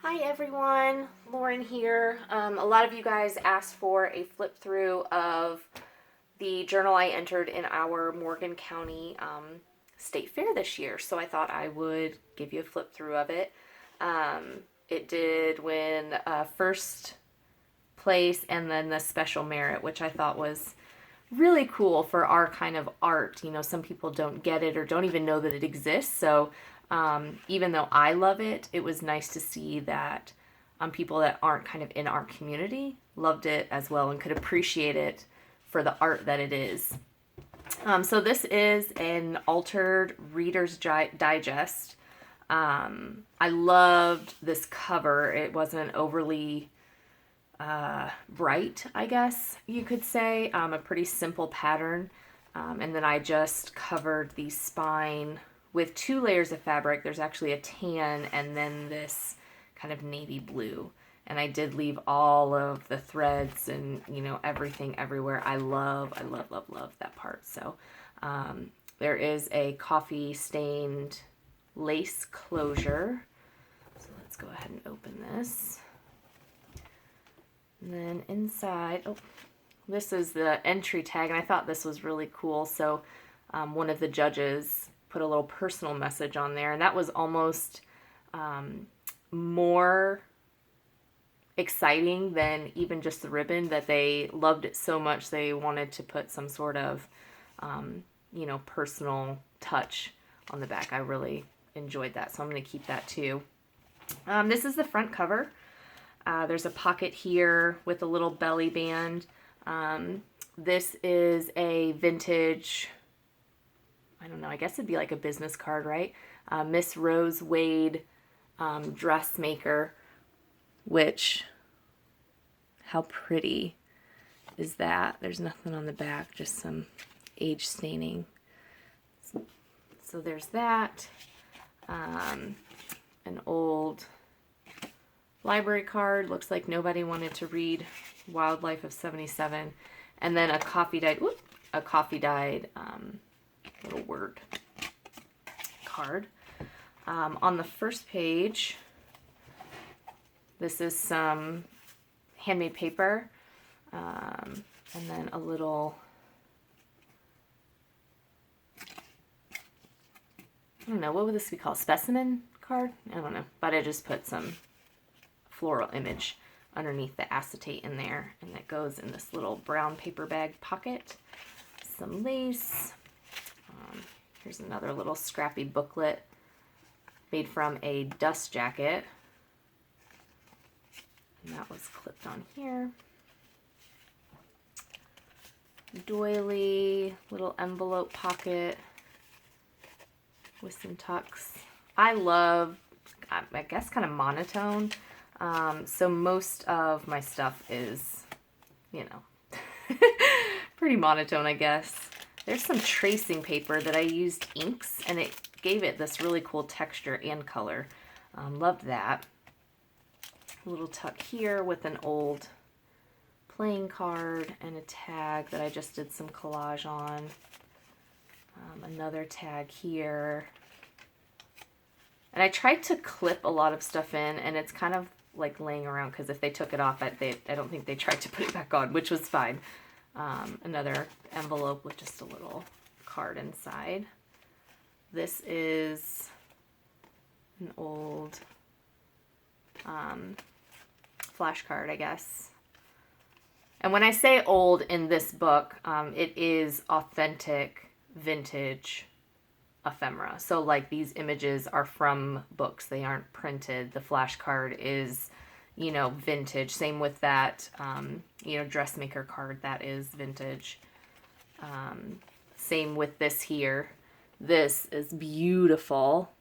Hi everyone, Lauren here. A lot of you guys asked for a flip through of the journal I entered in our Morgan County State Fair this year, so I thought I would give you a flip through of it. It did win first place and then the special merit, which I thought was really cool for our kind of art. You know, some people don't get it or don't even know that it exists. So even though I love it, it was nice to see that people that aren't kind of in our community loved it as well and could appreciate it for the art that it is. So this is an altered Reader's Digest. I loved this cover. It wasn't overly bright, I guess you could say. A pretty simple pattern. And then I just covered the spine with 2 layers of fabric. There's actually a tan and then this kind of navy blue. And I did leave all of the threads and, you know, everything everywhere. I love that part. So there is a coffee stained lace closure. So let's go ahead and open this. And then inside, oh, this is the entry tag, and I thought this was really cool. So one of the judges put a little personal message on there, and that was almost more exciting than even just the ribbon, that they loved it so much they wanted to put some sort of, you know, personal touch on the back. I really enjoyed that, so I'm going to keep that too. This is the front cover. There's a pocket here with a little belly band. This is a vintage, I don't know, I guess it'd be like a business card, right? Miss Rose Wade dressmaker, which, how pretty is that? There's nothing on the back, just some age staining. So there's that. An old library card. Looks like nobody wanted to read Wildlife of 77. And then a coffee dyed little word card. On the first page, this is some handmade paper, and then a little, I don't know, what would this be called? Specimen card? I don't know, but I just put some floral image underneath the acetate in there, and that goes in this little brown paper bag pocket. Some lace. Here's another little scrappy booklet made from a dust jacket, and that was clipped on here. Doily, little envelope pocket with some tucks. I love, I guess, kind of monotone. So most of my stuff is, you know, pretty monotone, I guess. There's some tracing paper that I used inks, and it gave it this really cool texture and color. Loved that. A little tuck here with an old playing card and a tag that I just did some collage on. Another tag here. And I tried to clip a lot of stuff in, and it's kind of like laying around, because if they took it off, I don't think they tried to put it back on, which was fine. Another envelope with just a little card inside. This is an old flash card, I guess. And when I say old in this book, it is authentic vintage ephemera. So like these images are from books. They aren't printed. The flash card is, you know, vintage. Same with that, you know, dressmaker card. That is vintage. Same with this here. This is beautiful.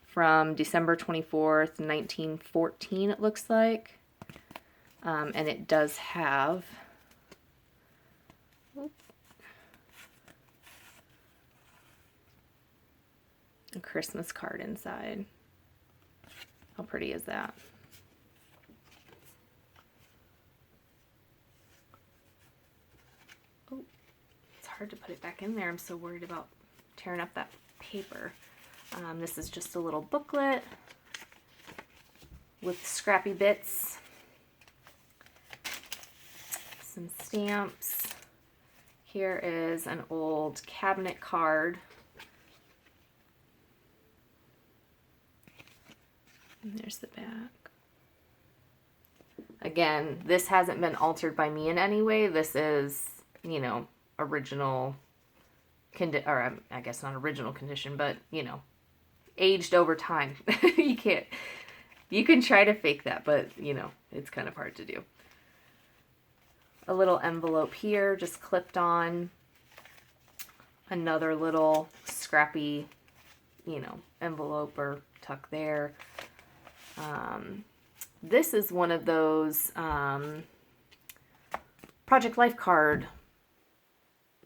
From December 24th, 1914, it looks like. And it does have, a Christmas card inside. How pretty is that? Oh, it's hard to put it back in there. I'm so worried about tearing up that paper. This is just a little booklet. with scrappy bits. Some stamps. Here is an old cabinet card. And there's the back. Again, this hasn't been altered by me in any way. This is, you know, original or I guess not original condition, but, you know, aged over time. You can try to fake that, but, you know, it's kind of hard to do. A little envelope here, just clipped on. Another little scrappy, you know, envelope or tuck there. This is one of those Project Life card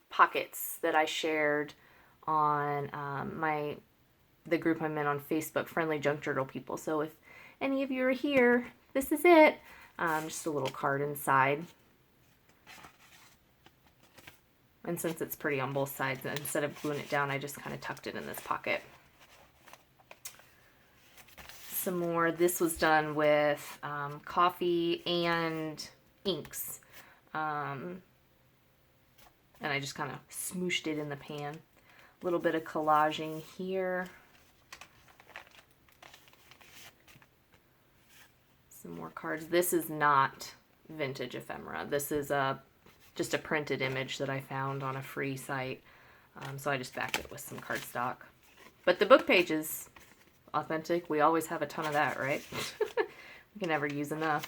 pockets that I shared on the group I'm in on Facebook, Friendly Junk Journal People. So if any of you are here, this is it. Just a little card inside. And since it's pretty on both sides, instead of gluing it down, I just kind of tucked it in this pocket. Some more. This was done with coffee and inks. And I just kind of smooshed it in the pan. A little bit of collaging here. Some more cards. This is not vintage ephemera. This is just a printed image that I found on a free site. So I just backed it with some cardstock. But the book page is authentic. We always have a ton of that, right? We can never use enough.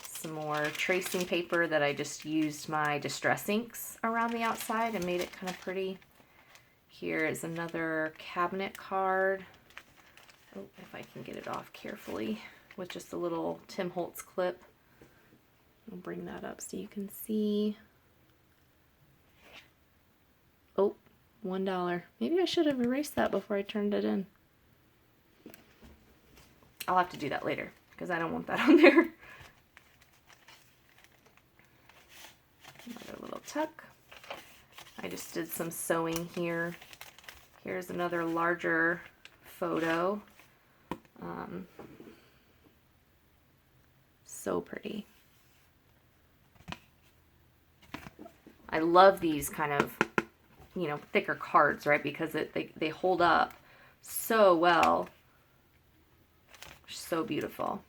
Some more tracing paper that I just used my distress inks around the outside and made it kind of pretty. Here is another cabinet card. Oh, if I can get it off carefully with just a little Tim Holtz clip. I'll bring that up so you can see. Oh, $1. Maybe I should have erased that before I turned it in. I'll have to do that later because I don't want that on there. Another little tuck. I just did some sewing here. Here's another larger photo. So pretty. I love these kind of, you know, thicker cards, right? Because they hold up so well. So beautiful.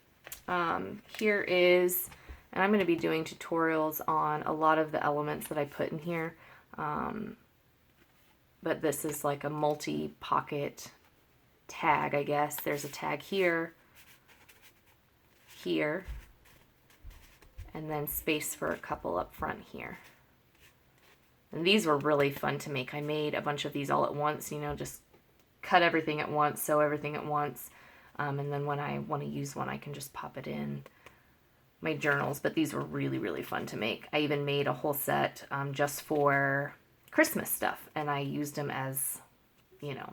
Here is, and I'm going to be doing tutorials on a lot of the elements that I put in here. But this is like a multi-pocket tag, I guess. There's a tag here, here, and then space for a couple up front here. And these were really fun to make. I made a bunch of these all at once, you know, just cut everything at once, sew everything at once. And then when I want to use one, I can just pop it in my journals. But these were really, really fun to make. I even made a whole set just for Christmas stuff. And I used them as, you know,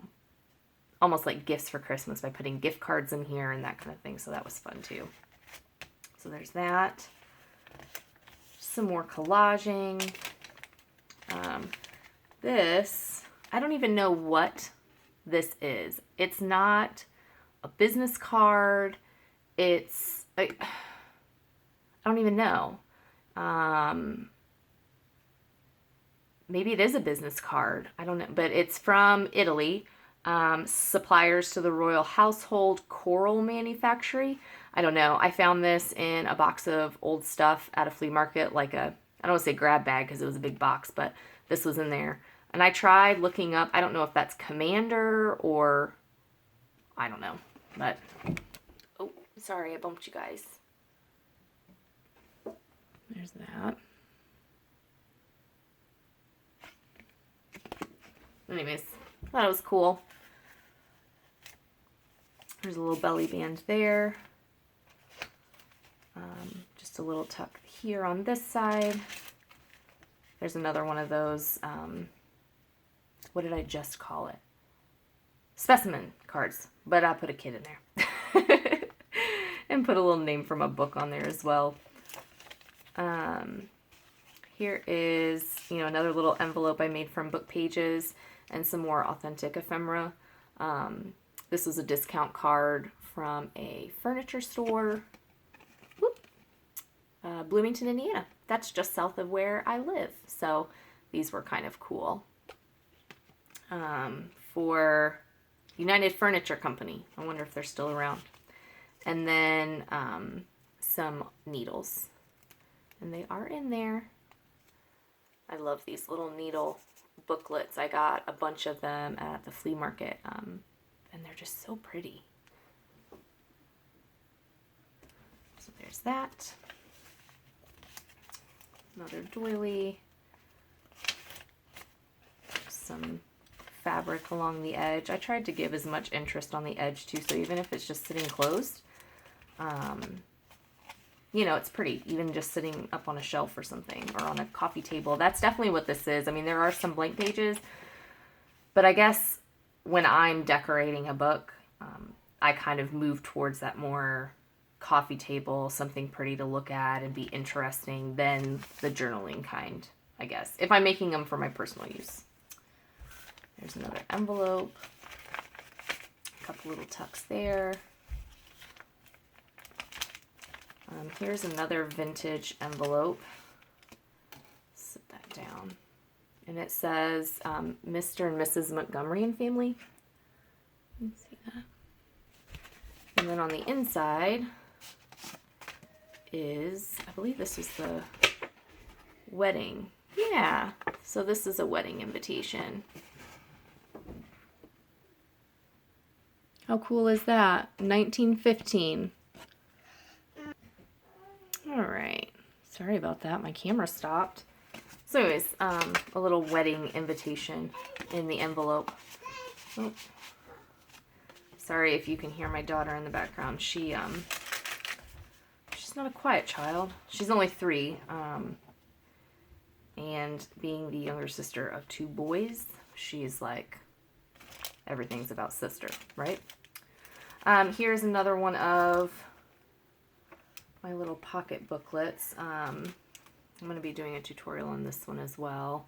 almost like gifts for Christmas by putting gift cards in here and that kind of thing. So that was fun too. So there's that. Some more collaging. This, I don't even know what this is. It's not a business card. It's, I don't even know. Maybe it is a business card. I don't know, but it's from Italy. Suppliers to the Royal Household Coral Manufactory. I don't know. I found this in a box of old stuff at a flea market, like a, I don't want to say grab bag because it was a big box, but this was in there. And I tried looking up, I don't know if that's Commander or, I don't know, but, oh, sorry, I bumped you guys. There's that. Anyways, thought it was cool. There's a little belly band there. Just a little tuck here on this side. There's another one of those, what did I just call it? Specimen cards, but I put a kid in there. And put a little name from a book on there as well. Here is, you know, another little envelope I made from book pages and some more authentic ephemera. This was a discount card from a furniture store. Whoop. Bloomington, Indiana. That's just south of where I live. So these were kind of cool. For United Furniture Company. I wonder if they're still around. And then some needles. And they are in there. I love these little needle booklets. I got a bunch of them at the flea market. And they're just so pretty. So there's that. Another doily. Some fabric along the edge. I tried to give as much interest on the edge too, so even if it's just sitting closed, you know, it's pretty, even just sitting up on a shelf or something, or on a coffee table. That's definitely what this is. I mean, there are some blank pages, but I guess when I'm decorating a book, I kind of move towards that more coffee table, something pretty to look at and be interesting, than the journaling kind, I guess, if I'm making them for my personal use. There's another envelope, a couple little tucks there. Here's another vintage envelope. Sit that down. And it says Mr. and Mrs. Montgomery and family. You can see that. And then on the inside is, I believe this is the wedding. Yeah, so this is a wedding invitation. How cool is that? 1915. All right. Sorry about that. My camera stopped. So anyways, a little wedding invitation in the envelope. Oh. Sorry if you can hear my daughter in the background. She's not a quiet child. She's only 3. And being the younger sister of 2 boys, she's like, everything's about sister, right? Here's another one of my little pocket booklets. I'm going to be doing a tutorial on this one as well.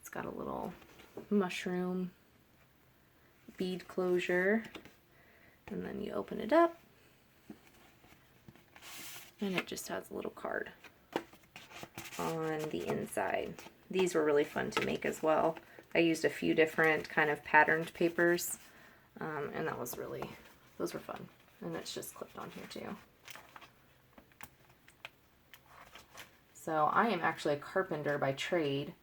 It's got a little mushroom bead closure, and then you open it up, and it just has a little card on the inside. These were really fun to make as well. I used a few different kind of patterned papers, and that was really, those were fun. And it's just clipped on here too. So I am actually a carpenter by trade.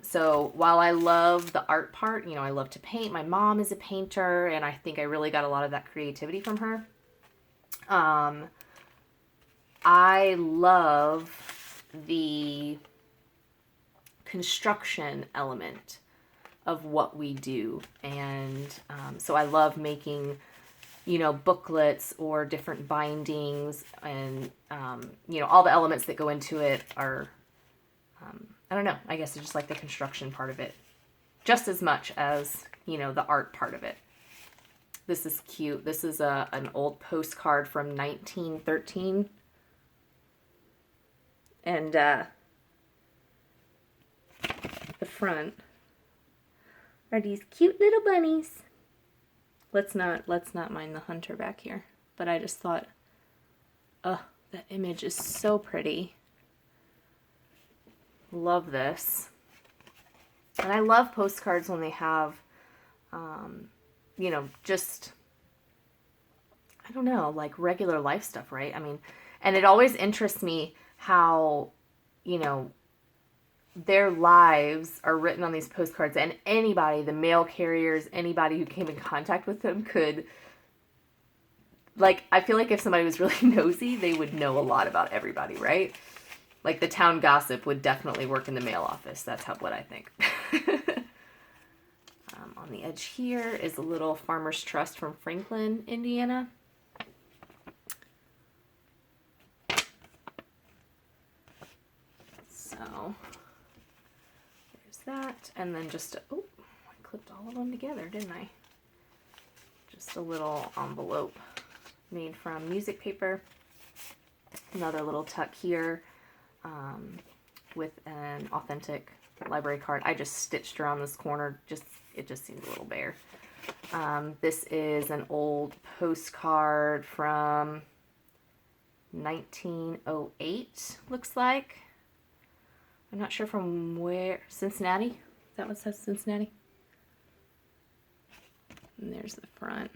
So while I love the art part, you know, I love to paint. My mom is a painter, and I think I really got a lot of that creativity from her. I love the construction element of what we do. And so I love making, you know, booklets or different bindings, and, you know, all the elements that go into it are, I don't know, I guess it's just like the construction part of it, just as much as, you know, the art part of it. This is cute. This is an old postcard from 1913. And the front are these cute little bunnies. Let's not mind the hunter back here. But I just thought, oh, that image is so pretty. Love this. And I love postcards when they have, you know, just, I don't know, like regular life stuff, right? I mean, and it always interests me how, you know, their lives are written on these postcards, and anybody, the mail carriers, anybody who came in contact with them could, like, I feel like if somebody was really nosy, they would know a lot about everybody, right? Like the town gossip would definitely work in the mail office. That's what I think. On the edge here is a little Farmer's Trust from Franklin, Indiana. So there's that, and then just oh, I clipped all of them together, didn't I? Just a little envelope made from music paper. Another little tuck here with an authentic library card. I just stitched around this corner. It just seemed a little bare. This is an old postcard from 1908, looks like. I'm not sure from where. Cincinnati? Is that what it says, Cincinnati? And there's the front.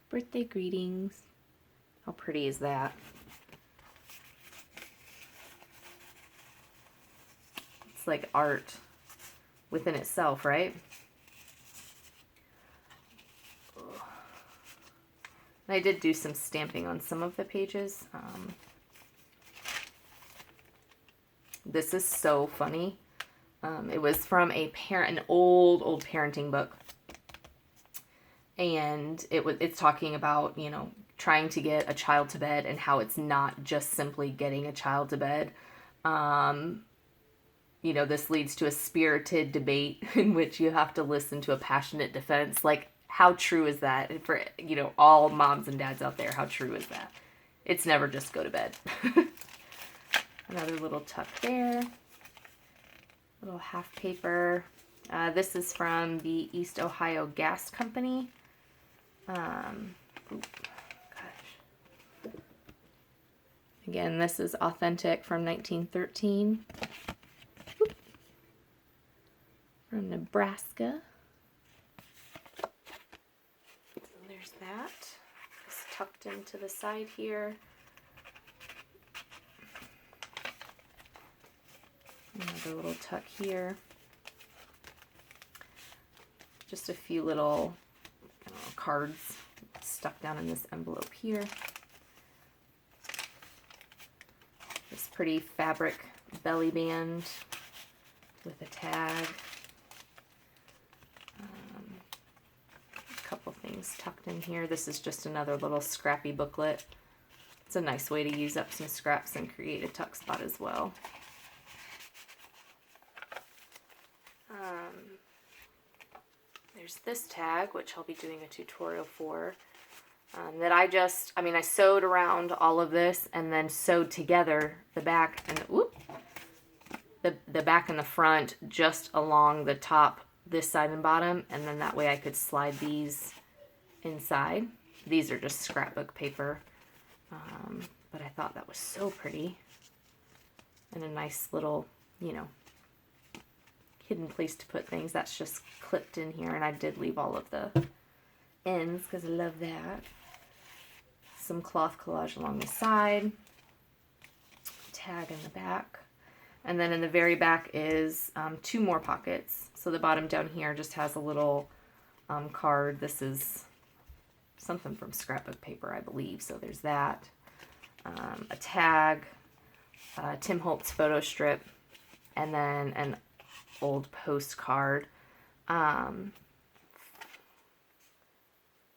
Birthday greetings. How pretty is that? It's like art within itself, right? I did do some stamping on some of the pages. This is so funny. It was from an old parenting book. And it's talking about, you know, trying to get a child to bed and how it's not just simply getting a child to bed. You know, this leads to a spirited debate in which you have to listen to a passionate defense. Like, how true is that? And for, you know, all moms and dads out there, how true is that? It's never just go to bed. Another little tuck there. Little half paper. This is from the East Ohio Gas Company. Gosh. Again, this is authentic from 1913. Oop. From Nebraska. So there's that. It's tucked into the side here. Another little tuck here. Just a few little cards stuck down in this envelope here. This pretty fabric belly band with a tag. A couple things tucked in here. This is just another little scrappy booklet. It's a nice way to use up some scraps and create a tuck spot as well. There's this tag, which I'll be doing a tutorial for, that I sewed around all of this and then sewed together the back and the back and the front just along the top, this side and bottom, and then that way I could slide these inside. These are just scrapbook paper, but I thought that was so pretty and a nice little, you know, hidden place to put things. That's just clipped in here, and I did leave all of the ends because I love that. Some cloth collage along the side, tag in the back, and then in the very back is 2 more pockets. So the bottom down here just has a little card. This is something from scrapbook paper, I believe, so there's that. A tag, Tim Holtz photo strip, and then an old postcard. And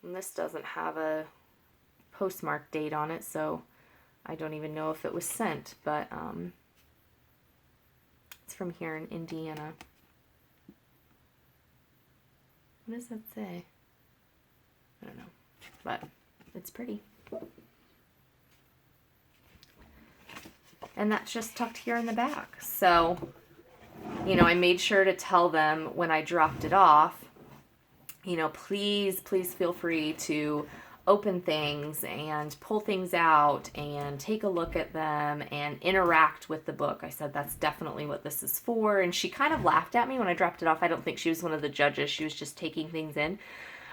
this doesn't have a postmark date on it, so I don't even know if it was sent, but it's from here in Indiana. What does that say? I don't know, but it's pretty. And that's just tucked here in the back. So, you know, I made sure to tell them when I dropped it off, you know, please feel free to open things and pull things out and take a look at them and interact with the book. I said, that's definitely what this is for. And she kind of laughed at me when I dropped it off. I don't think she was one of the judges. She was just taking things in.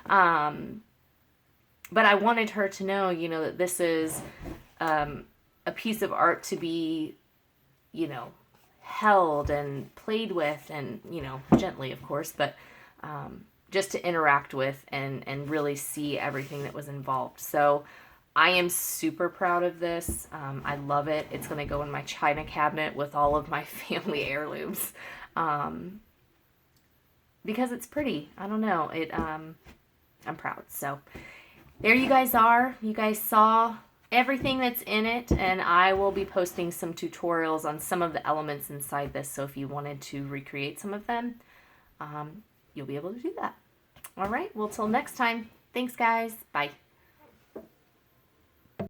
But I wanted her to know, you know, that this is a piece of art to be, you know, held and played with, and, you know, gently, of course, but just to interact with and really see everything that was involved. So I am super proud of this. I love it. It's going to go in my china cabinet with all of my family heirlooms, because it's pretty. I don't know. I'm proud. So there you guys are. You guys saw everything that's in it, and I will be posting some tutorials on some of the elements inside this, so if you wanted to recreate some of them, you'll be able to do that. All right, well, till next time, thanks guys, bye.